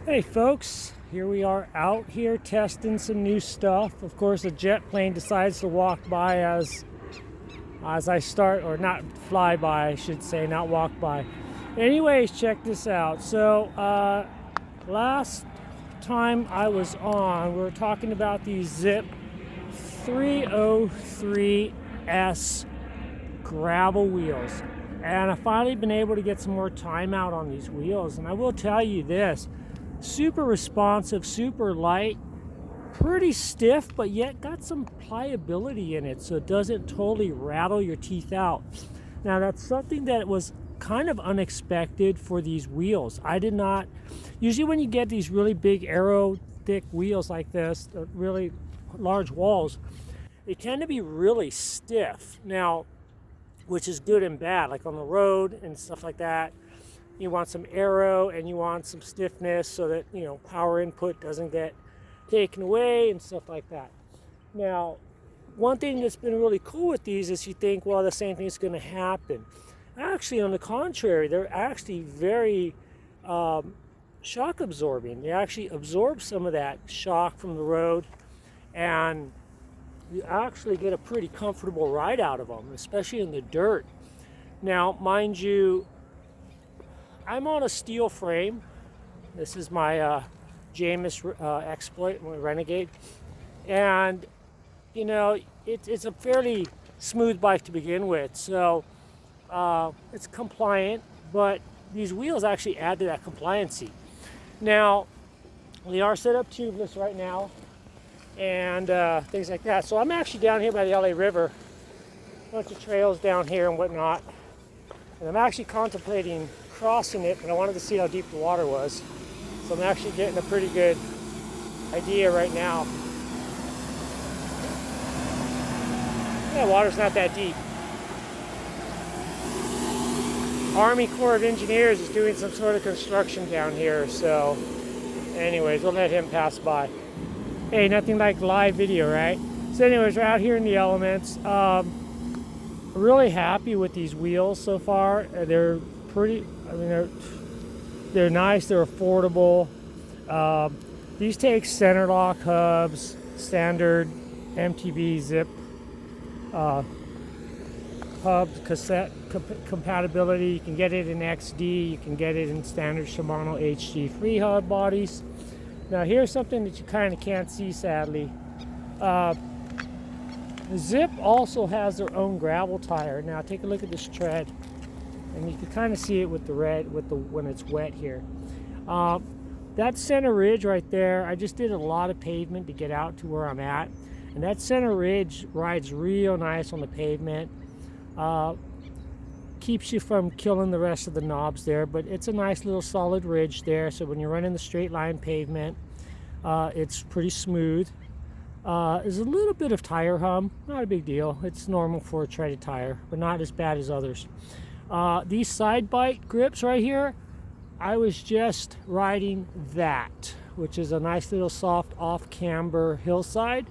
Hey folks, here we are out here testing some new stuff. Of course, a jet plane decides to walk by as I start, or not fly by, I should say, not walk by. Anyways, check this out. So last time I was on, we were talking about these Zipp 303S gravel wheels. And I've finally been able to get some more time out on these wheels. And I will tell you this, super responsive, super light, pretty stiff, but yet got some pliability in it, so it doesn't totally rattle your teeth out. Now that's something that was kind of unexpected for these wheels. I did not, usually when you get these really big aero thick wheels like this, really large walls, they tend to be really stiff. Now, which is good and bad, like on the road and stuff like that. You want some aero and you want some stiffness so that, power input doesn't get taken away and stuff like that. Now, one thing that's been really cool with these is you think, well, the same thing is going to happen. Actually, on the contrary, they're actually very shock absorbing. They actually absorb some of that shock from the road, and you actually get a pretty comfortable ride out of them, especially in the dirt. Now, mind you, I'm on a steel frame. This is my Jamis Exploit, my Renegade. And, it's a fairly smooth bike to begin with. So it's compliant, but these wheels actually add to that compliancy. Now, they are set up tubeless right now and things like that. So I'm actually down here by the LA River. A bunch of trails down here and whatnot. And I'm actually contemplating crossing it, but I wanted to see how deep the water was. So I'm actually getting a pretty good idea right now. Yeah, water's not that deep. Army Corps of Engineers is doing some sort of construction down here, so anyways, we'll let him pass by. Hey, nothing like live video, right? So anyways, we're out here in the elements. Really happy with these wheels so far. They're pretty, they're nice, they're affordable. These take center lock hubs, standard MTB Zipp hub cassette compatibility. You can get it in XD, you can get it in standard Shimano HG free hub bodies. Now here's something that you kind of can't see, sadly. Zipp also has their own gravel tire. Now take a look at this tread, and you can kind of see it with the red, when it's wet here. That center ridge right there, I just did a lot of pavement to get out to where I'm at, and that center ridge rides real nice on the pavement. Keeps you from killing the rest of the knobs there, but it's a nice little solid ridge there, so when you're running the straight line pavement, it's pretty smooth. There's a little bit of tire hum, not a big deal. It's normal for a treaded tire, but not as bad as others. These side bite grips right here, I was just riding that, which is a nice little soft off camber hillside,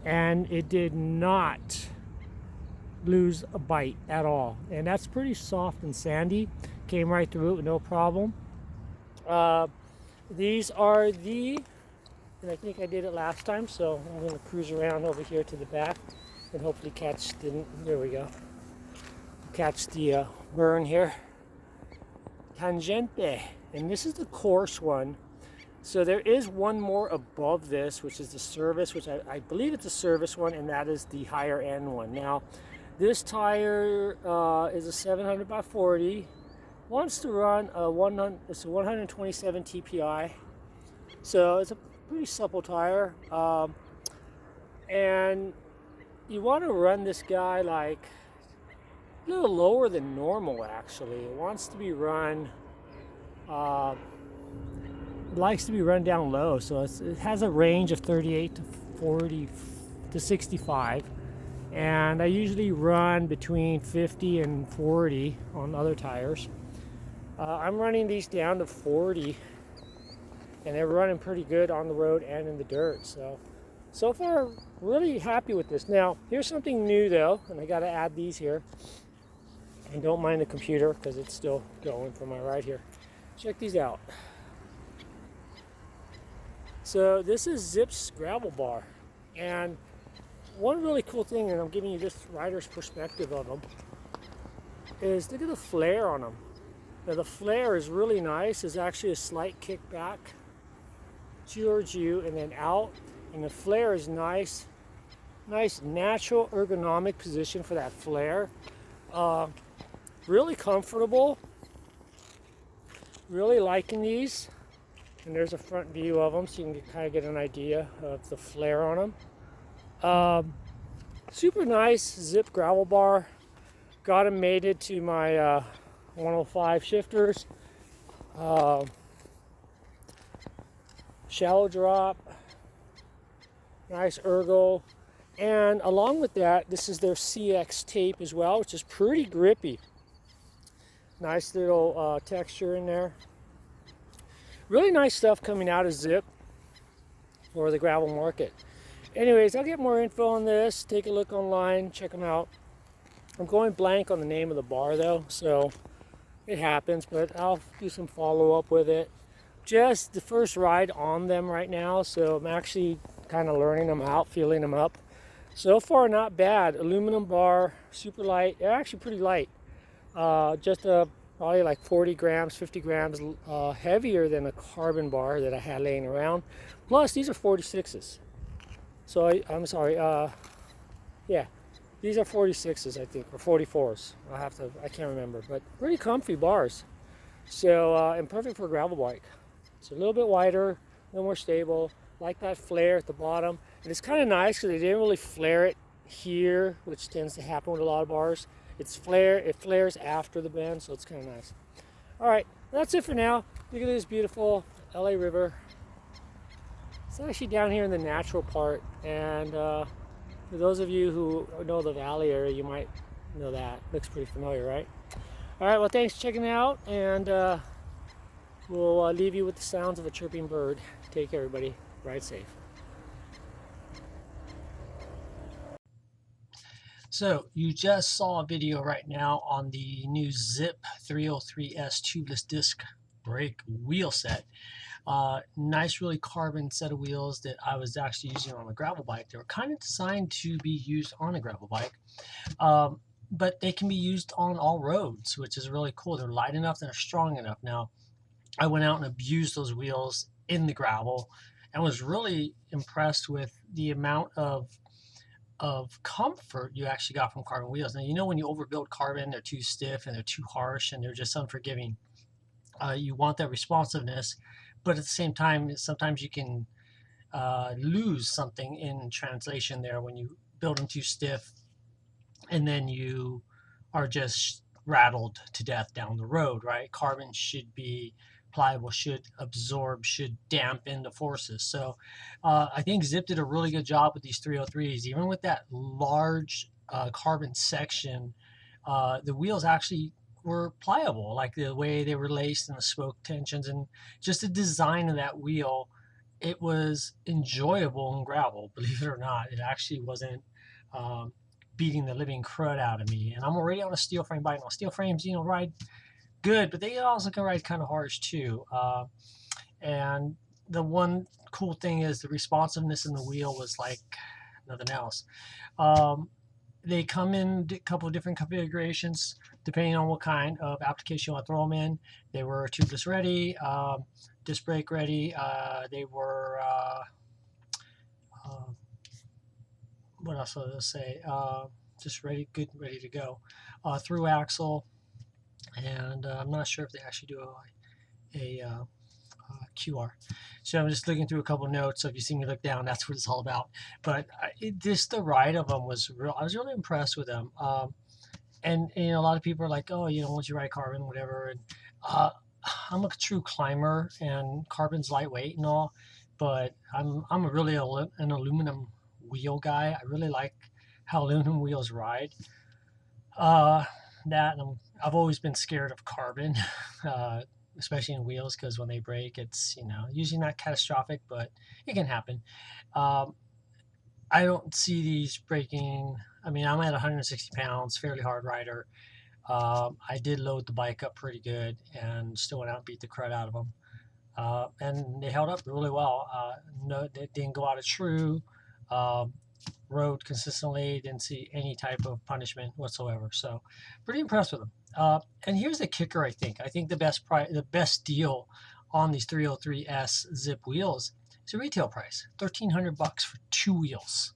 and it did not lose a bite at all. And that's pretty soft and sandy. Came right through it with no problem. These are and I think I did it last time, so I'm going to cruise around over here to the back and hopefully there we go, catch the burn here. Tangente, and this is the coarse one. So there is one more above this, which is the service, which I believe it's a service one, and that is the higher end one. Now, this tire is a 700 by 40, wants to run it's a 127 TPI, so it's a pretty supple tire, and you want to run this guy like a little lower than normal. Actually, it wants to be run, it likes to be run down low, so it has a range of 38 to 40 to 65, and I usually run between 50 and 40 on other tires. I'm running these down to 40, and they're running pretty good on the road and in the dirt. So far, really happy with this. Now, here's something new though, and I gotta add these here. And don't mind the computer because it's still going for my ride here. Check these out. So this is Zipp's gravel bar, and one really cool thing, and I'm giving you this rider's perspective of them, is look at the flare on them. Now the flare is really nice. There's actually a slight kickback towards you and then out, and the flare is nice natural ergonomic position for that flare. Really comfortable, really liking these. And there's a front view of them so you can kind of get an idea of the flare on them. Super nice Zipp gravel bar. Got them mated to my 105 shifters. Shallow drop, nice ergo. And along with that, this is their CX tape as well, which is pretty grippy. Nice little texture in there. Really nice stuff coming out of Zipp for the gravel market. Anyways, I'll get more info on this. Take a look online, check them out. I'm going blank on the name of the bar though, so it happens, but I'll do some follow-up with it. Just the first ride on them right now, so I'm actually kind of learning them out, feeling them up. So far, not bad. Aluminum bar, super light. They're actually pretty light. Just probably like 40 grams, 50 grams heavier than a carbon bar that I had laying around. Plus, these are 46s. So I'm sorry. Yeah, these are 46s, I think, or 44s. I can't remember, but pretty comfy bars. So, and perfect for a gravel bike. It's a little bit wider, a little more stable. Like that flare at the bottom. And it's kind of nice because they didn't really flare it here, which tends to happen with a lot of bars. It flares after the bend, so it's kind of nice. All right, that's it for now. Look at this beautiful LA River. It's actually down here in the natural part, and for those of you who know the valley area, you might know that. Looks pretty familiar, right? All right, well, thanks for checking it out, and we'll leave you with the sounds of a chirping bird. Take care, everybody. Ride safe. So you just saw a video right now on the new Zipp 303S tubeless disc brake wheel set. Nice, really carbon set of wheels that I was actually using on a gravel bike. They were kind of designed to be used on a gravel bike, but they can be used on all roads, which is really cool. They're light enough, they're strong enough. Now, I went out and abused those wheels in the gravel and was really impressed with the amount of comfort you actually got from carbon wheels. Now, you know, when you overbuild carbon, they're too stiff and they're too harsh and they're just unforgiving. You want that responsiveness, but at the same time, sometimes you can lose something in translation there when you build them too stiff and then you are just rattled to death down the road, right? Carbon should be pliable, should absorb, should dampen the forces. So I think Zipp did a really good job with these 303s. Even with that large carbon section, the wheels actually were pliable, like the way they were laced and the spoke tensions and just the design of that wheel. It was enjoyable in gravel, believe it or not. It actually wasn't beating the living crud out of me. And I'm already on a steel frame bike. Now, steel frames, you know, ride good, but they also can ride kind of harsh too. And the one cool thing is the responsiveness in the wheel was like nothing else. They come in a couple of different configurations depending on what kind of application you want to throw them in. They were tubeless ready, disc brake ready. They were what else was I say? Just ready, good, ready to go. Through axle, and I'm not sure if they actually do a QR. So I'm just looking through a couple of notes. So if you see me look down, that's what it's all about. But just the ride of them was real. I was really impressed with them. And you know, a lot of people are like, oh, you know, once you ride carbon, whatever. And I'm a true climber, and carbon's lightweight and all, but I'm really an aluminum wheel guy. I really like how aluminum wheels ride. That and I've always been scared of carbon, especially in wheels, because when they break, it's, you know, usually not catastrophic, but it can happen. Um, I don't see these breaking. I mean, I'm at 160 pounds, fairly hard rider. I did load the bike up pretty good and still went out and beat the crud out of them. and they held up really well. No, they didn't go out of true. Um, Rode consistently, didn't see any type of punishment whatsoever. So pretty impressed with them. And here's the kicker, I think. I think the best deal on these 303S Zipp wheels is a retail price, $1,300 for 2 wheels.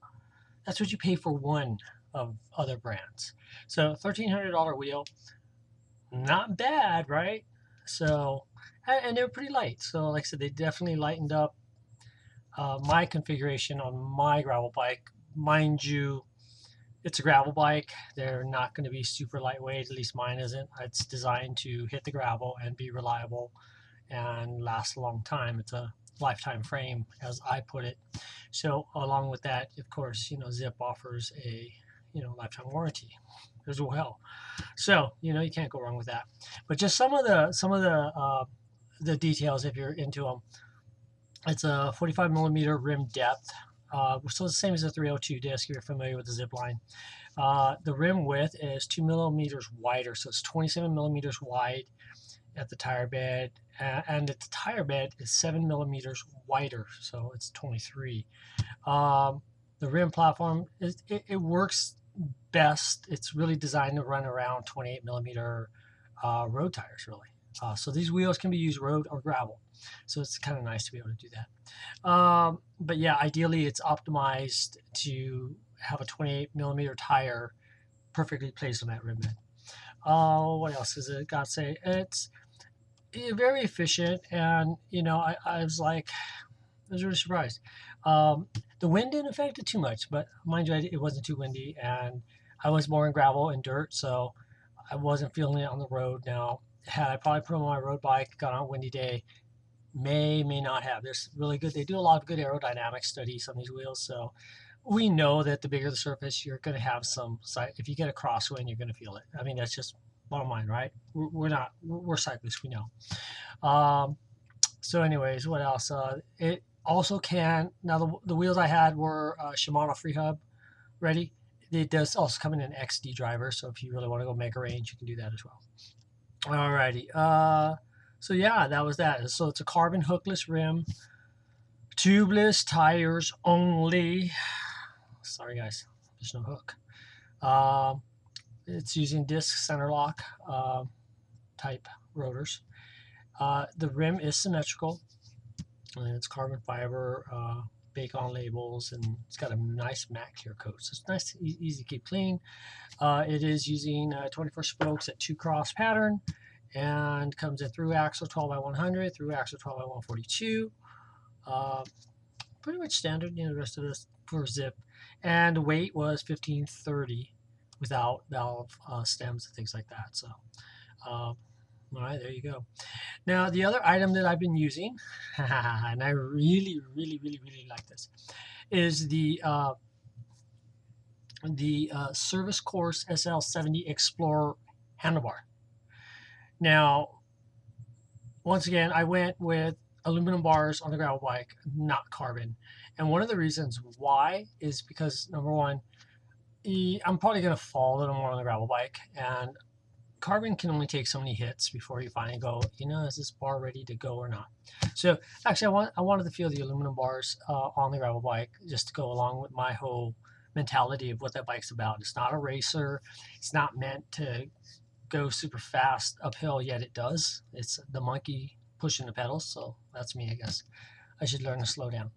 That's what you pay for one of other brands. So $1,300 wheel, not bad, right? So, and they're pretty light. So like I said, they definitely lightened up my configuration on my gravel bike. Mind you, it's a gravel bike. They're not going to be super lightweight, at least mine isn't. It's designed to hit the gravel and be reliable and last a long time. It's a lifetime frame, as I put it. So along with that, of course, Zipp offers a lifetime warranty as well. So you can't go wrong with that. But just some of the details, if you're into them. It's a 45 millimeter rim depth. So it's the same as a 302 disc if you're familiar with the Zipp line. The rim width is 2 millimeters wider, so it's 27 millimeters wide at the tire bed, and the tire bed is 7 millimeters wider, so it's 23. The rim platform it works best. It's really designed to run around 28 millimeter road tires, really. So these wheels can be used road or gravel. So it's kind of nice to be able to do that. But yeah, ideally it's optimized to have a 28 millimeter tire perfectly placed on that rim bed. What else is it got to say? It's very efficient, and I was really surprised. The wind didn't affect it too much, but mind you, it wasn't too windy, and I was more in gravel and dirt, so I wasn't feeling it on the road. Now, had I probably put on my road bike, got on a windy day, may not have. There's really good. They do a lot of good aerodynamic studies on these wheels, so we know that the bigger the surface, you're going to have some. If you get a crosswind, you're going to feel it. I mean, that's just bottom line, right? We're cyclists, we know. So, anyways, what else? It also can. Now, the wheels I had were Shimano Free Hub ready. It does also come in an XD driver, so if you really want to go make a range, you can do that as well. Alrighty. So yeah, that was that. So it's a carbon hookless rim, tubeless tires only. Sorry guys, there's no hook. It's using disc center lock type rotors. The rim is symmetrical, and it's carbon fiber, bake-on labels, and it's got a nice matte clear coat. So it's nice, easy to keep clean. It is using 24 spokes at 2-cross pattern, and comes in through axle 12x100, through axle 12x142. Pretty much standard, the rest of this for Zipp. And the weight was 1530 without valve stems and things like that. So, all right, there you go. Now, the other item that I've been using, and I really, really, really, really like this, is the Service Course sl70 Explorer handlebar. Now, once again, I went with aluminum bars on the gravel bike, not carbon. And one of the reasons why is because, number one, I'm probably going to fall a little more on the gravel bike, and carbon can only take so many hits before you finally go, is this bar ready to go or not? So actually, I wanted to feel the aluminum bars on the gravel bike just to go along with my whole mentality of what that bike's about. It's not a racer. It's not meant to go super fast uphill, yet it does. It's the monkey pushing the pedals, so that's me, I guess. I should learn to slow down.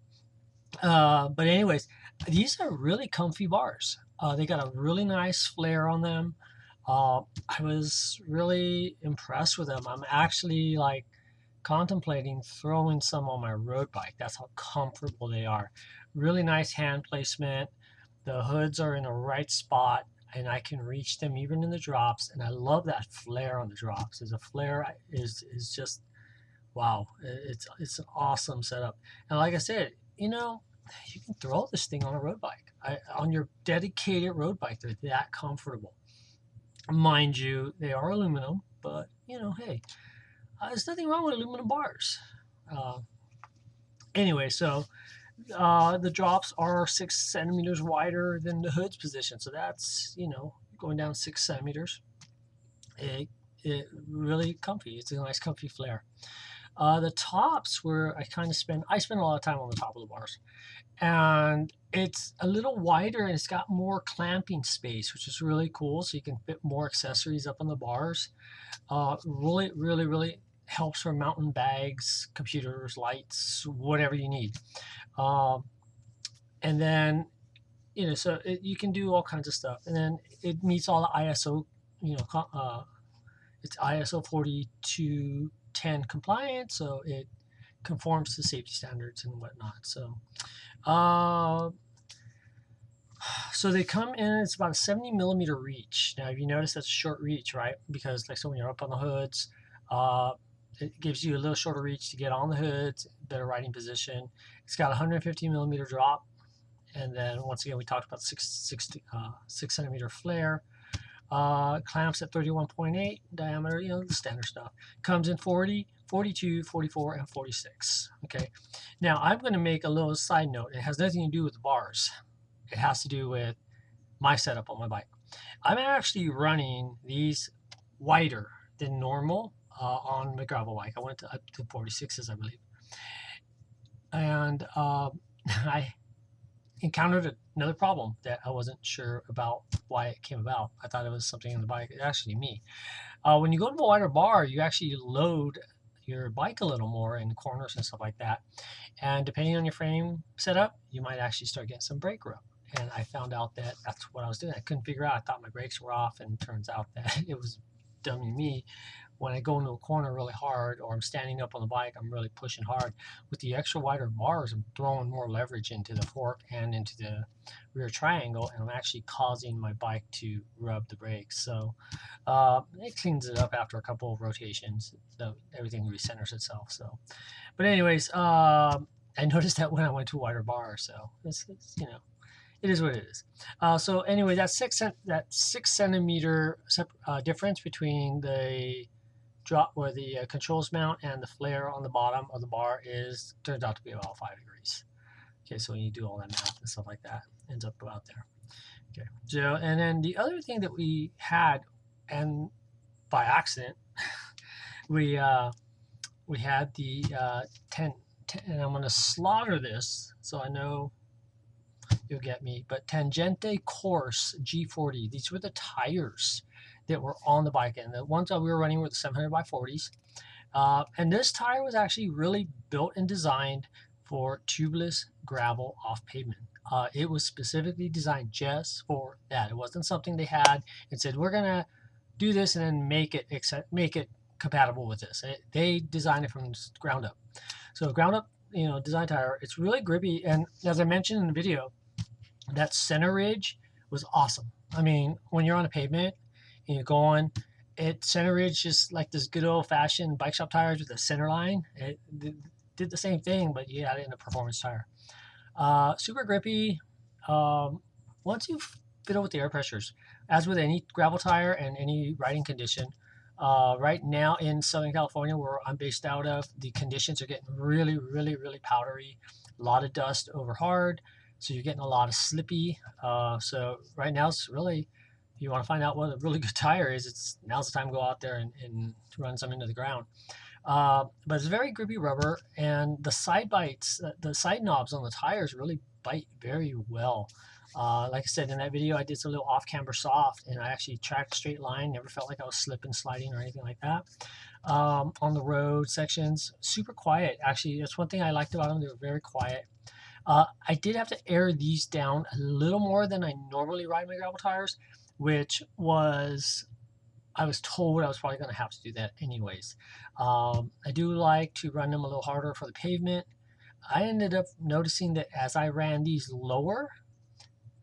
But anyways, these are really comfy bars. They got a really nice flare on them. I was really impressed with them. I'm actually contemplating throwing some on my road bike. That's how comfortable they are. Really nice hand placement. The hoods are in the right spot, and I can reach them even in the drops. And I love that flare on the drops. The flare is just wow. It's an awesome setup. And like I said, you can throw this thing on a road bike. On your dedicated road bike, they're that comfortable. Mind you, they are aluminum, but hey, there's nothing wrong with aluminum bars. Anyway, so the drops are 6 centimeters wider than the hood's position, so that's going down 6 centimeters. It really comfy. It's a nice comfy flare. The tops were, I spend a lot of time on the top of the bars. And it's a little wider and it's got more clamping space, which is really cool. So you can fit more accessories up on the bars. Really, really, really helps for mountain bags, computers, lights, whatever you need. Um, and then, so you can do all kinds of stuff. And then it meets all the ISO, it's ISO 4210 compliant, so it conforms to safety standards and whatnot. Uh, so they come in, it's about a 70 millimeter reach. Now, if you notice, that's a short reach, right? Because like, so when you're up on the hoods, uh, it gives you a little shorter reach to get on the hoods, better riding position. It's got a 150 millimeter drop. And then once again, we talked about 6 centimeter flare. Clamps at 31.8 diameter, the standard stuff. Comes in 40, 42, 44, and 46. Okay. Now, I'm going to make a little side note. It has nothing to do with the bars. It has to do with my setup on my bike. I'm actually running these wider than normal on my gravel bike. I went up to 46s, I believe. And I encountered another problem that I wasn't sure about why it came about. I thought it was something in the bike. It's actually me. When you go to a wider bar, you actually load your bike a little more in corners and stuff like that. And depending on your frame setup, you might actually start getting some brake rub. And I found out that that's what I was doing. I couldn't figure out. I thought my brakes were off, and it turns out that it was dummy me. When I go into a corner really hard, or I'm standing up on the bike, I'm really pushing hard. With the extra wider bars, I'm throwing more leverage into the fork and into the rear triangle, and I'm actually causing my bike to rub the brakes. So it cleans it up after a couple of rotations. So everything recenters itself. So, but anyways, I noticed that when I went to a wider bar. So it's it is what it is. So anyway, that 6 centimeter difference between the drop where the controls mount and the flare on the bottom of the bar turns out to be about 5 degrees. Okay, so when you do all that math and stuff like that, ends up about there. Okay, so and then the other thing that we had, and by accident, we had the 10, and I'm going to slaughter this so I know you'll get me, but Tangente Course G40. These were the tires that were on the bike, and the ones that we were running were the 700 by 40s. And this tire was actually really built and designed for tubeless gravel off pavement. It was specifically designed just for that. It wasn't something they had and said, we're gonna do this and then make it compatible with this. They designed it from ground up. So ground up, design tire. It's really grippy, and as I mentioned in the video, that center ridge was awesome. I mean, when you're on a pavement and you're going, center ridge is like this good old fashioned bike shop tires with a center line. It did the same thing, but you had it in a performance tire. Super grippy. Once you fiddle with the air pressures, as with any gravel tire and any riding condition, right now in Southern California, where I'm based out of, the conditions are getting really, really, really powdery. A lot of dust over hard. So you're getting a lot of slippy. So right now it's really, if you want to find out what a really good tire is, now's the time to go out there and run some into the ground. But it's very grippy rubber, and the side bites, the side knobs on the tires really bite very well. Like I said, in that video, I did some little off-camber soft, and I actually tracked a straight line. Never felt like I was slipping, sliding, or anything like that. On the road sections, super quiet. Actually, that's one thing I liked about them. They were very quiet. I did have to air these down a little more than I normally ride my gravel tires, which was, I was told I was probably going to have to do that anyways. I do like to run them a little harder for the pavement. I ended up noticing that as I ran these lower,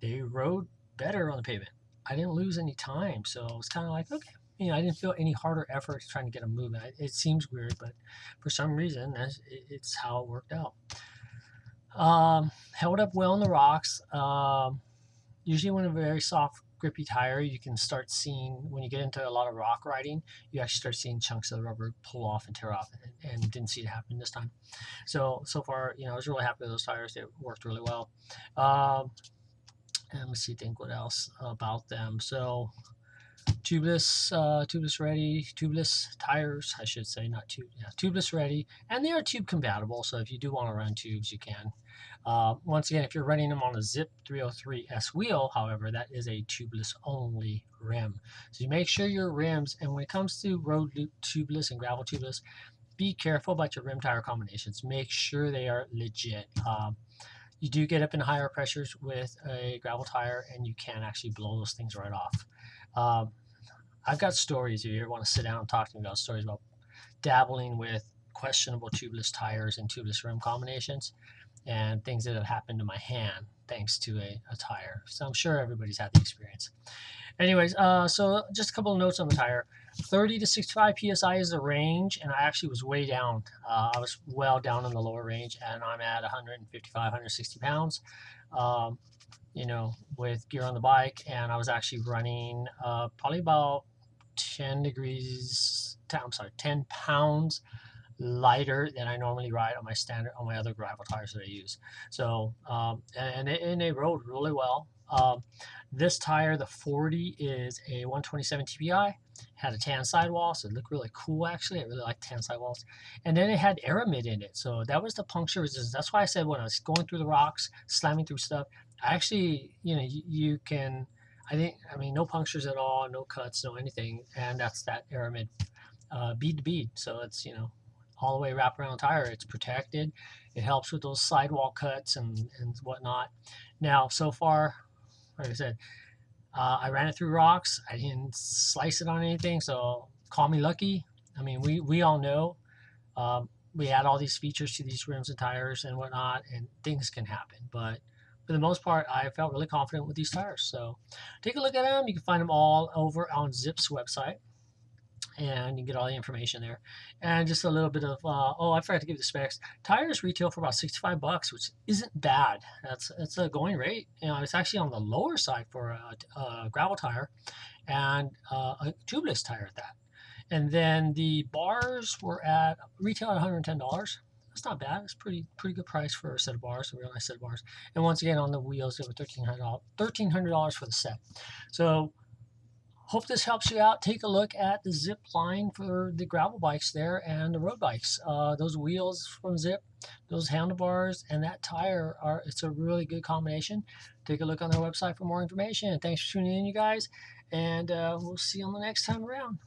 they rode better on the pavement. I didn't lose any time, so it was kind of like, okay. I didn't feel any harder effort trying to get them moving. It seems weird, but for some reason, it's how it worked out. Held up well in the rocks. Usually when a very soft, grippy tire, you can start seeing, when you get into a lot of rock riding, you actually start seeing chunks of the rubber pull off and tear off, and didn't see it happen this time. So far, I was really happy with those tires. They worked really well. And let me think what else about them. So tubeless ready, tubeless tires, I should say, not tube, yeah, tubeless ready, and they are tube compatible. So if you do want to run tubes, you can. Once again, if you're running them on a Zipp 303S wheel, however, that is a tubeless only rim. So you make sure your rims, and when it comes to road loop tubeless and gravel tubeless, be careful about your rim tire combinations. Make sure they are legit. You do get up in higher pressures with a gravel tire, and you can actually blow those things right off. Um, I've got stories. If you ever want to sit down and talk to me about stories about dabbling with questionable tubeless tires and tubeless rim combinations and things that have happened to my hand thanks to a tire. So I'm sure everybody's had the experience. Anyways, so just a couple of notes on the tire. 30 to 65 psi is the range, and I actually was way down. I was well down in the lower range, and I'm at 155, 160 pounds. Um, with gear on the bike, and I was actually running probably about 10 degrees, I'm sorry, 10 pounds lighter than I normally ride on my other gravel tires that I use. So, and they rode really well. This tire, the 40, is a 127 TPI, had a tan sidewall, so it looked really cool actually. I really like tan sidewalls. And then it had aramid in it, so that was the puncture resistance. That's why I said when I was going through the rocks, slamming through stuff, I actually, you can, I mean, no punctures at all, no cuts, no anything, and that's that aramid bead to bead. So it's, all the way wraparound tire. It's protected. It helps with those sidewall cuts and whatnot. Now, so far, like I said, I ran it through rocks. I didn't slice it on anything, so call me lucky. I mean, we all know we add all these features to these rims and tires and whatnot, and things can happen. But for the most part, I felt really confident with these tires. So take a look at them. You can find them all over on Zipp's website, and you can get all the information there. And just a little bit of oh, I forgot to give you the specs. Tires retail for about 65 bucks, which isn't bad. That's a going rate. It's actually on the lower side for a gravel tire and a tubeless tire at that. And then the bars were at retail at $110. That's not bad. It's pretty good price for a set of bars, a real nice set of bars. And once again, on the wheels, they were $1,300 for the set. So hope this helps you out. Take a look at the Zipp line for the gravel bikes there and the road bikes. Those wheels from Zipp, those handlebars, and that tire it's a really good combination. Take a look on their website for more information. Thanks for tuning in, you guys, and we'll see you on the next time around.